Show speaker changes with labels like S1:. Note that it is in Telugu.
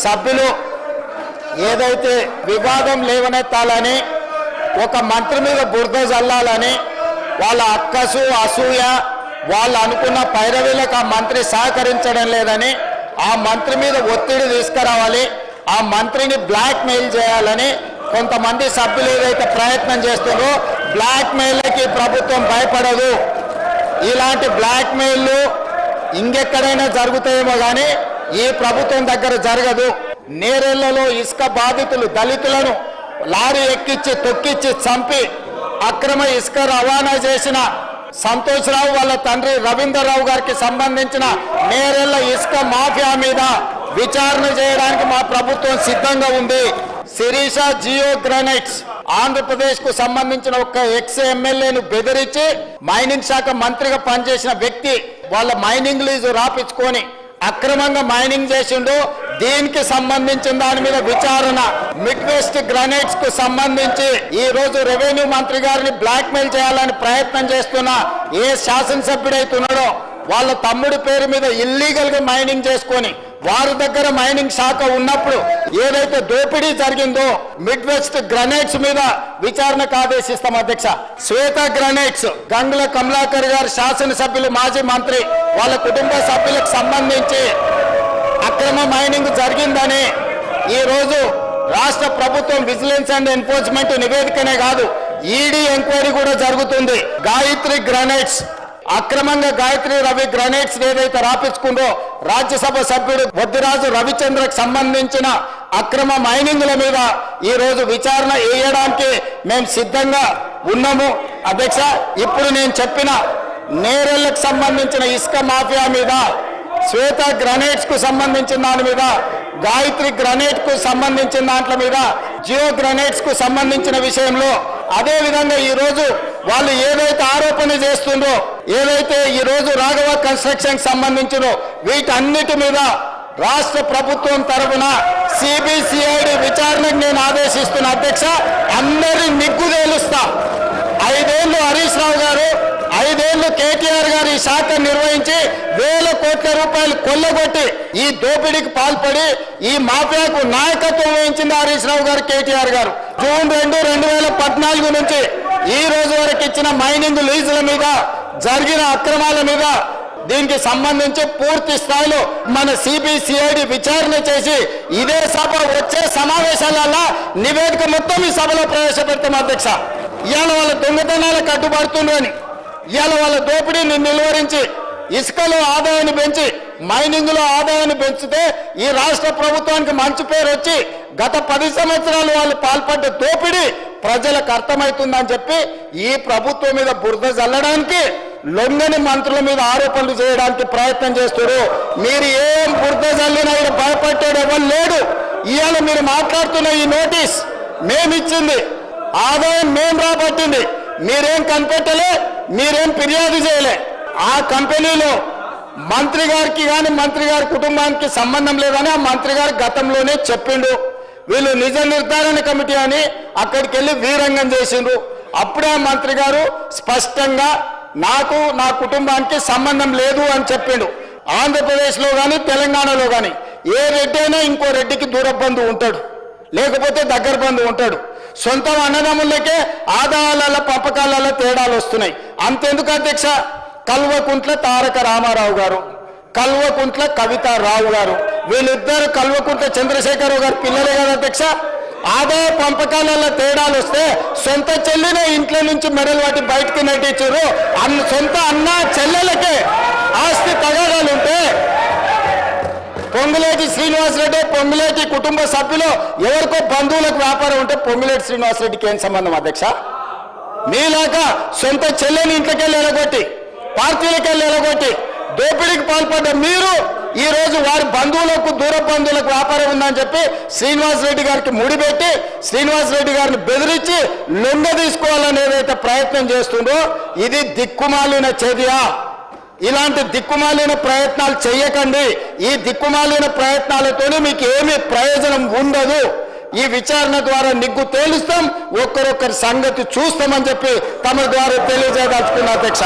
S1: సభ్యులు ఏదైతే వివాదం లేవనెత్తాలని ఒక మంత్రి మీద బురద జల్లాలని వాళ్ళ అక్కసు అసూయ వాళ్ళు అనుకున్న పైరవీలకు ఆ మంత్రి సహకరించడం లేదని ఆ మంత్రి మీద ఒత్తిడి తీసుకురావాలి, ఆ మంత్రిని బ్లాక్ మెయిల్ చేయాలని కొంతమంది సభ్యులు ఏదైతే ప్రయత్నం చేస్తున్నారో బ్లాక్ మెయిల్కి ప్రభుత్వం భయపడదు. ఇలాంటి బ్లాక్ మెయిల్లు ఇంకెక్కడైనా జరుగుతాయేమో కానీ ఈ ప్రభుత్వం దగ్గర జరగదు. నేరెళ్లలో ఇసుక బాధితులు దళితులను లారీ ఎక్కించి తొక్కిచ్చి చంపి అక్రమ ఇసుక రవాణా చేసిన సంతోష్ రావు వాళ్ళ తండ్రి రవీందర్ రావు గారికి సంబంధించిన నేరెళ్ల ఇసుక మాఫియా మీద విచారణ చేయడానికి మా ప్రభుత్వం సిద్ధంగా ఉంది. శిరీష జియో గ్రానైట్స్ ఆంధ్రప్రదేశ్ కు సంబంధించిన ఒక ఎక్స్ ఎమ్మెల్యేను బెదిరించి మైనింగ్ శాఖ మంత్రిగా పనిచేసిన వ్యక్తి వాళ్ళ మైనింగ్ లీజు రాపించుకొని అక్రమంగా మైనింగ్ చేసిండు. దీనికి సంబంధించిన దాని మీద విచారణ మిడ్ వెస్ట్ గ్రానైట్స్ కు సంబంధించి ఈ రోజు రెవెన్యూ మంత్రి గారిని బ్లాక్ మెయిల్ చేయాలని ప్రయత్నం చేస్తున్న ఏ శాసనసభ్యుడైతున్నాడో వాళ్ళ తమ్ముడి పేరు మీద ఇల్లీగల్ గా మైనింగ్ చేసుకొని వారి దగ్గర మైనింగ్ శాఖ ఉన్నప్పుడు ఏదైతే దోపిడీ జరిగిందో మిడ్ వెస్ట్ గ్రానైట్స్ మీద విచారణకు ఆదేశిస్తాం అధ్యక్ష. శ్వేత గ్రానైట్స్ గంగుల కమలాకర్ గారు శాసనసభ్యులు మాజీ మంత్రి వాళ్ళ కుటుంబ సభ్యులకు సంబంధించి అక్రమ మైనింగ్ జరిగిందని ఈ రోజు రాష్ట్ర ప్రభుత్వం విజిలెన్స్ అండ్ ఎన్ఫోర్స్మెంట్ నివేదికనే కాదు ఈడీ ఎంక్వైరీ కూడా జరుగుతుంది. గాయత్రి గ్రానైట్స్ అక్రమంగా గాయత్రి రవి గ్రానైట్స్ ఏదైతే రాపించుకుందో రాజ్యసభ సభ్యుడు వద్దిరాజు రవిచంద్రకు సంబంధించిన అక్రమ మైనింగ్ల మీద ఈ రోజు విచారణ వేయడానికి మేము సిద్ధంగా ఉన్నాము అధ్యక్ష. ఇప్పుడు నేను చెప్పిన నేరెళ్లకు సంబంధించిన ఇసుక మాఫియా మీద, శ్వేత గ్రానైట్స్ కు సంబంధించిన దాని మీద, గాయత్రి గ్రానైట్ కు సంబంధించిన దాంట్ల మీద, జియో గ్రానైట్స్ కు సంబంధించిన విషయంలో అదే విధంగా ఈ రోజు వాళ్ళు ఏదైతే ఆరోపణ చేస్తుందో ఏదైతే ఈ రోజు రాఘవ కన్స్ట్రక్షన్ సంబంధించినో వీటన్నిటి మీద రాష్ట్ర ప్రభుత్వం తరఫున సిబిసిఐడి విచారణకు నేను ఆదేశిస్తున్న అధ్యక్ష. అందరి నిగ్గు తేలుస్తా. 5 ఏళ్లు హరీష్ రావు గారు, 5 ఏళ్లు కేటీఆర్ గారు ఈ శాఖ నిర్వహించి వేల కోట్ల రూపాయలు కొల్లగొట్టి ఈ దోపిడీకి పాల్పడి ఈ మాఫియాకు నాయకత్వం వహించింది హరీష్ రావు గారు, కేటీఆర్ గారు. జూన్ 2, 2014 నుంచి ఈ రోజు వరకు ఇచ్చిన మైనింగ్ లీజుల మీద జరిగిన అక్రమాల మీద దీనికి సంబంధించి పూర్తి స్థాయిలో మన సిబిసిఐడి విచారణ చేసి ఇదే సభ వచ్చే సమావేశాలలో నివేదిక మొత్తం ఈ సభలో ప్రవేశపెడతాం అధ్యక్ష. ఇవాళ వాళ్ళ దొంగతనాలకు అడ్డుపడుతుందని, ఇవాళ వాళ్ళ దోపిడీని నిలువరించి ఇసుకలో ఆదాయాన్ని పెంచి మైనింగ్ లో ఆదాయాన్ని పెంచితే ఈ రాష్ట్ర ప్రభుత్వానికి మంచి పేరు వచ్చి గత 10 సంవత్సరాలు వాళ్ళు పాల్పడ్డ దోపిడీ ప్రజలకు అర్థమవుతుందని చెప్పి ఈ ప్రభుత్వం మీద బురద జల్లడానికి లొంగని మంత్రుల మీద ఆరోపణలు చేయడానికి ప్రయత్నం చేస్తారు. మీరు ఏం బురద జల్లినా ఇక్కడ భయపడ్డాడు ఎవరు లేడు. ఇవాళ మీరు మాట్లాడుతున్న ఈ నోటీస్ మేమిచ్చింది, ఆదాయం మేం రాబట్టింది, మీరేం కనిపెట్టలే, మీరేం ఫిర్యాదు చేయలే. ఆ కంపెనీలో మంత్రి గారికి కానీ మంత్రి గారి కుటుంబానికి సంబంధం లేదని ఆ మంత్రి గారు గతంలోనే చెప్పిండు. వీళ్ళు నిజ నిర్ధారణ కమిటీ అని అక్కడికి వెళ్ళి వీరంగం చేసిండ్రు. అప్పుడే ఆ మంత్రి గారు స్పష్టంగా నాకు నా కుటుంబానికి సంబంధం లేదు అని చెప్పిండు. ఆంధ్రప్రదేశ్లో కానీ తెలంగాణలో కానీ ఏ రెడ్డి అయినా ఇంకో రెడ్డికి దూర బంధువు ఉంటాడు, లేకపోతే దగ్గర బంధువు ఉంటాడు. సొంత అన్నదమ్ములకే ఆదాయాల పంపకాలలో తేడాలు వస్తున్నాయి. అంతెందుకు అధ్యక్ష, కల్వకుంట్ల తారక రామారావు గారు, కల్వకుంట్ల కవితారావు గారు, వీళ్ళిద్దరు కల్వకుంట్ల చంద్రశేఖరరావు గారు పిల్లలే కదా అధ్యక్ష. ఆదాయ పంపకాలలో తేడాలు వస్తే సొంత చెల్లినే ఇంట్లో నుంచి మెడలు వాటి బయటకు నెట్టించారు. సొంత అన్న చెల్లెలకే ఆస్తి తగాదాలుంటే పొంగులేటి శ్రీనివాసరెడ్డి, పొంగులేటి కుటుంబ సభ్యులు ఎవరికో బంధువులకు వ్యాపారం ఉంటే పొంగులేటి శ్రీనివాసరెడ్డికి ఏం సంబంధం అధ్యక్ష? మీలాగా సొంత చెల్లెని ఇంట్లోకెళ్ళి ఎలగొట్టి, పార్టీలకు వెళ్ళి ఎలగొట్టి దోపిడీకి పాల్పడ్డ మీరు ఈ రోజు వారి బంధువులకు దూర బంధువులకు వ్యాపారం ఉందని చెప్పి శ్రీనివాసరెడ్డి గారికి ముడిపెట్టి శ్రీనివాసరెడ్డి గారిని బెదిరించి లొంగ తీసుకోవాలని ఏదైతే ప్రయత్నం చేస్తుందో ఇది దిక్కుమాలిన చర్య. ఇలాంటి దిక్కుమాలిన ప్రయత్నాలు చేయకండి. ఈ దిక్కుమాలిన ప్రయత్నాలతోనే మీకు ఏమీ ప్రయోజనం ఉండదు. ఈ విచారణ ద్వారా నిగ్గు తేలుస్తాం, ఒక్కరొక్కరి సంగతి చూస్తామని చెప్పి తమ ద్వారా తెలియజేయదలుచుకున్న అధ్యక్ష.